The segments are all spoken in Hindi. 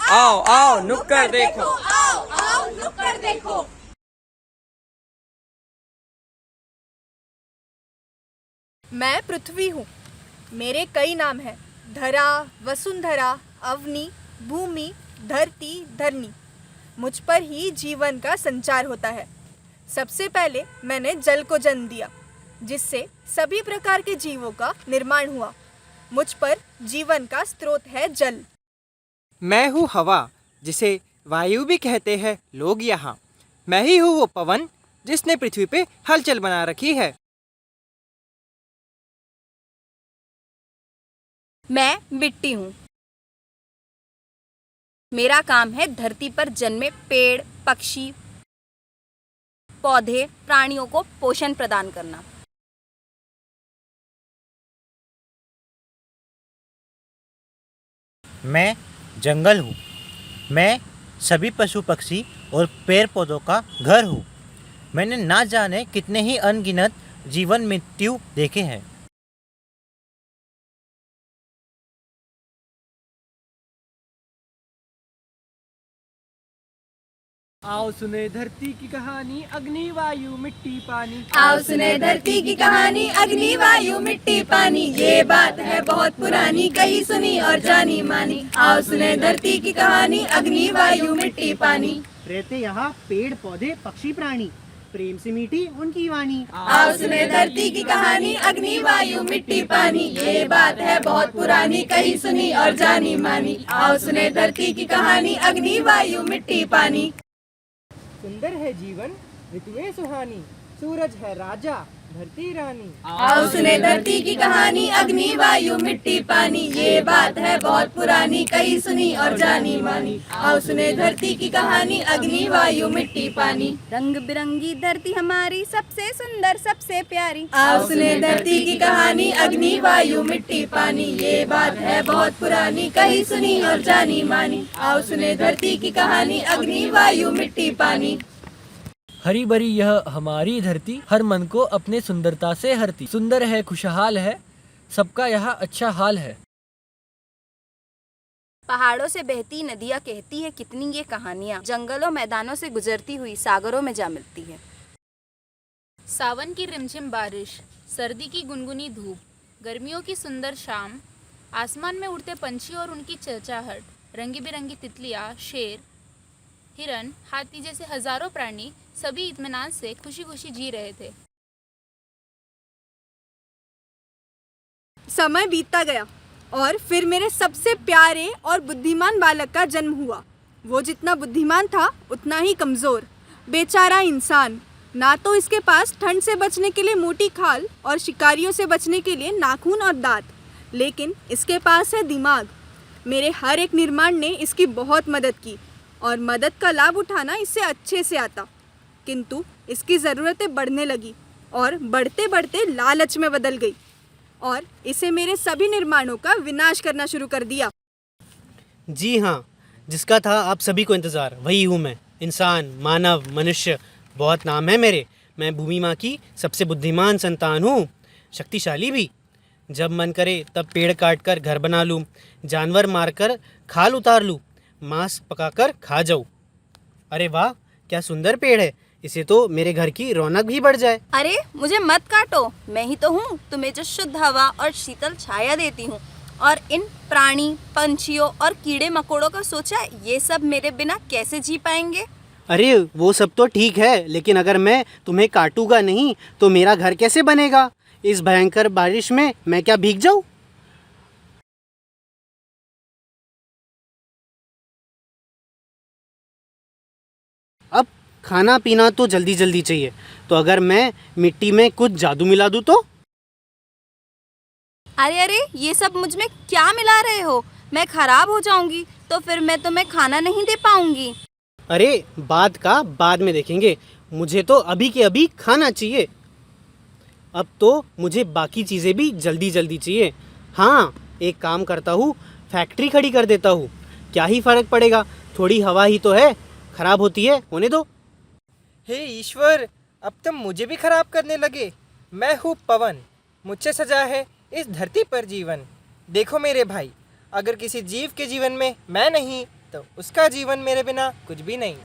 आओ आओ नुक्कड़ देखो। आओ आओ नुक्कड़ देखो। मैं पृथ्वी हूँ। मेरे कई नाम हैं। धरा, वसुंधरा, अवनी, भूमि, धरती, धरनी। मुझ पर ही जीवन का संचार होता है। सबसे पहले मैंने जल को जन्म दिया, जिससे सभी प्रकार के जीवों का निर्माण हुआ। मुझ पर जीवन का स्रोत है जल। मैं हूँ हवा, जिसे वायु भी कहते हैं लोग यहाँ। मैं ही हूँ वो पवन जिसने पृथ्वी पे हलचल बना रखी है। मैं मिट्टी हूँ। मेरा काम है धरती पर जन्मे पेड़, पक्षी, पौधे, प्राणियों को पोषण प्रदान करना। मैं जंगल हूँ। मैं सभी पशु पक्षी और पेड़ पौधों का घर हूँ। मैंने ना जाने कितने ही अनगिनत जीवन मृत्यु देखे हैं। आओ सुने धरती की कहानी, अग्नि वायु मिट्टी पानी। आओ सुने धरती की कहानी, अग्नि वायु मिट्टी पानी। ये बात है बहुत पुरानी, कही सुनी और जानी मानी। आओ सुने धरती की कहानी, अग्नि वायु मिट्टी पानी। रहते यहाँ पेड़ पौधे पक्षी प्राणी, प्रेम से मीठी उनकी वाणी। आओ सुने धरती की कहानी, अग्नि वायु मिट्टी पानी। ये बात है बहुत पुरानी, कही सुनी और जानी मानी। आओ सुने धरती की कहानी, अग्नि वायु मिट्टी पानी। सुंदर है जीवन ऋतुएं सुहानी, सूरज है राजा धरती रानी। आओ सुने धरती की कहानी, अग्नि वायु मिट्टी पानी। ये बात है बहुत पुरानी, कही सुनी और जानी मानी। आओ सुने धरती की कहानी, अग्नि वायु मिट्टी पानी। रंग बिरंगी धरती हमारी, सबसे सुंदर सबसे प्यारी। आओ सुने धरती की कहानी, अग्नि वायु मिट्टी पानी। ये बात है बहुत पुरानी, कही सुनी और जानी मानी। आओ सुने धरती की कहानी, अग्नि वायु मिट्टी पानी। हरी भरी यह हमारी धरती, हर मन को अपने सुंदरता से हरती। सुंदर है, खुशहाल है, सबका यहाँ अच्छा हाल है। पहाड़ों से बहती नदियाँ कहती है कितनी ये कहानियाँ। जंगलों मैदानों से गुजरती हुई सागरों में जा मिलती है। सावन की रिमझिम बारिश, सर्दी की गुनगुनी धूप, गर्मियों की सुंदर शाम, आसमान में उड़ते पंछी और उनकी चहचहाहट, रंगी बिरंगी तितलियाँ, शेर, हिरन, हाथी जैसे हजारों प्राणी सभी इत्मीनान से खुशी खुशी जी रहे थे। समय बीतता गया और फिर मेरे सबसे प्यारे और बुद्धिमान बालक का जन्म हुआ। वो जितना बुद्धिमान था उतना ही कमज़ोर। बेचारा इंसान, ना तो इसके पास ठंड से बचने के लिए मोटी खाल और शिकारियों से बचने के लिए नाखून और दांत, लेकिन इसके पास है दिमाग। मेरे हर एक निर्माण ने इसकी बहुत मदद की और मदद का लाभ उठाना इससे अच्छे से आता। किंतु इसकी ज़रूरतें बढ़ने लगी और बढ़ते बढ़ते लालच में बदल गई और इसे मेरे सभी निर्माणों का विनाश करना शुरू कर दिया। जी हाँ, जिसका था आप सभी को इंतज़ार वही हूँ मैं। इंसान, मानव, मनुष्य, बहुत नाम है मेरे। मैं भूमि माँ की सबसे बुद्धिमान संतान हूँ, शक्तिशाली भी। जब मन करे तब पेड़ काट कर घर बना लूँ, जानवर मारकर खाल उतार लूँ, मांस पकाकर खा जाऊँ। अरे वाह, क्या सुंदर पेड़ है, इसे तो मेरे घर की रौनक भी बढ़ जाए। अरे मुझे मत काटो, मैं ही तो हूँ तुम्हें जो शुद्ध हवा और शीतल छाया देती हूँ। और इन प्राणी, पंछियों और कीड़े मकोड़ों का सोचा, ये सब मेरे बिना कैसे जी पाएंगे। अरे वो सब तो ठीक है, लेकिन अगर मैं तुम्हें काटूंगा नहीं तो मेरा घर कैसे बनेगा? इस भयंकर बारिश में मैं क्या भीग जाऊँ? अब खाना पीना तो जल्दी जल्दी चाहिए, तो अगर मैं मिट्टी में कुछ जादू मिला दूँ तो? अरे अरे, ये सब मुझ में क्या मिला रहे हो? मैं खराब हो जाऊंगी तो फिर मैं तुम्हें खाना नहीं दे पाऊंगी। अरे बात का बाद में देखेंगे, मुझे तो अभी के अभी खाना चाहिए। अब तो मुझे बाकी चीज़ें भी जल्दी जल्दी चाहिए। हाँ, एक काम करता हूँ, फैक्ट्री खड़ी कर देता हूँ। क्या ही फ़र्क पड़ेगा, थोड़ी हवा ही तो है, खराब होती है होने दो। हे ईश्वर, अब तुम मुझे भी खराब करने लगे। मैं हूँ पवन, मुझसे सजा है इस धरती पर जीवन। देखो मेरे भाई, अगर किसी जीव के जीवन में मैं नहीं तो उसका जीवन मेरे बिना कुछ भी नहीं।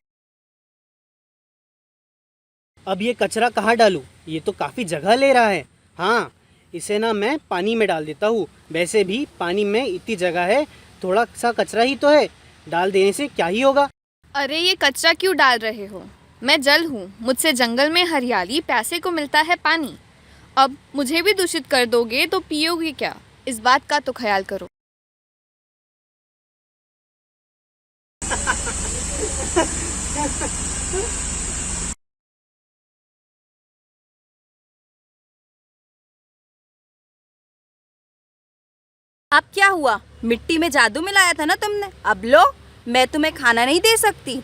अब ये कचरा कहाँ डालूं? ये तो काफ़ी जगह ले रहा है। हाँ, इसे ना मैं पानी में डाल देता हूँ। वैसे भी पानी में इतनी जगह है, थोड़ा सा कचरा ही तो है, डाल देने से क्या ही होगा। अरे ये कचरा क्यों डाल रहे हो? मैं जल हूँ, मुझसे जंगल में हरियाली, प्यासे को मिलता है पानी। अब मुझे भी दूषित कर दोगे तो पियोगे क्या? इस बात का तो ख्याल करो। अब क्या हुआ? मिट्टी में जादू मिलाया था ना तुमने? अब लो, मैं तुम्हें खाना नहीं दे सकती।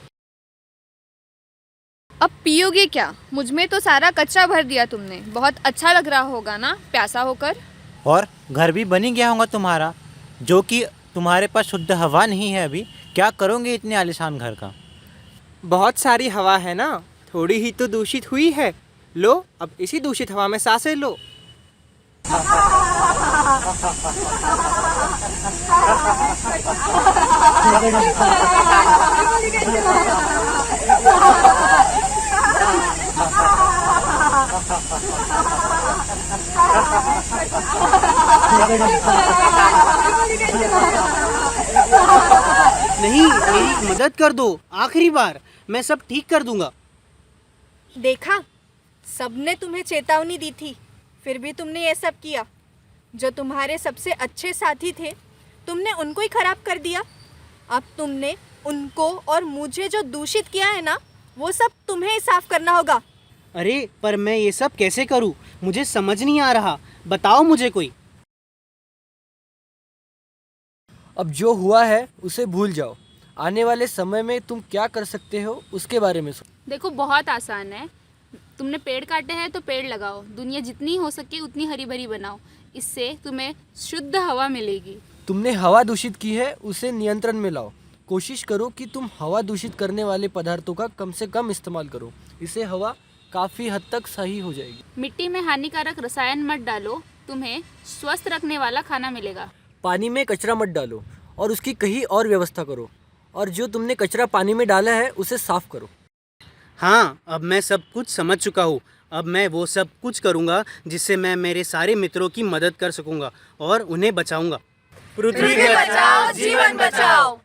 अब पियोगे क्या? मुझ में तो सारा कचरा भर दिया तुमने। बहुत अच्छा लग रहा होगा ना प्यासा होकर। और घर भी बन ही गया होगा तुम्हारा, जो कि तुम्हारे पास शुद्ध हवा नहीं है अभी। क्या करोगे इतने आलीशान घर का? बहुत सारी हवा है ना, थोड़ी ही तो दूषित हुई है। लो, अब इसी दूषित हवा में सांसें लो। नहीं, मेरी मदद कर दो, आखिरी बार, मैं सब ठीक कर दूंगा। देखा, सबने तुम्हें चेतावनी दी थी, फिर भी तुमने ये सब किया। जो तुम्हारे सबसे अच्छे साथी थे, तुमने उनको ही खराब कर दिया। अब तुमने उनको और मुझे जो दूषित किया है ना, वो सब तुम्हें ही साफ करना होगा। अरे पर मैं ये सब कैसे करूं? मुझे समझ नहीं आ रहा, बताओ मुझे कोई। अब जो हुआ है उसे भूल जाओ। आने वाले समय में तुम क्या कर सकते हो उसके बारे में सोचो। देखो, बहुत आसान है। तुमने पेड़ काटे हैं तो पेड़ लगाओ। दुनिया जितनी हो सके उतनी हरी भरी बनाओ। इससे तुम्हें शुद्ध हवा मिलेगी। तुमने हवा दूषित की है, उसे नियंत्रण में लाओ। कोशिश करो कि तुम हवा दूषित करने वाले पदार्थों का कम से कम इस्तेमाल करो। इससे हवा काफ़ी हद तक सही हो जाएगी। मिट्टी में हानिकारक रसायन मत डालो, तुम्हें स्वस्थ रखने वाला खाना मिलेगा। पानी में कचरा मत डालो और उसकी कहीं और व्यवस्था करो। और जो तुमने कचरा पानी में डाला है उसे साफ करो। हाँ, अब मैं सब कुछ समझ चुका हूँ। अब मैं वो सब कुछ करूँगा जिससे मैं मेरे सारे मित्रों की मदद कर सकूँगा और उन्हें बचाऊँगा। पृथ्वी बचाओ, जीवन बचाओ।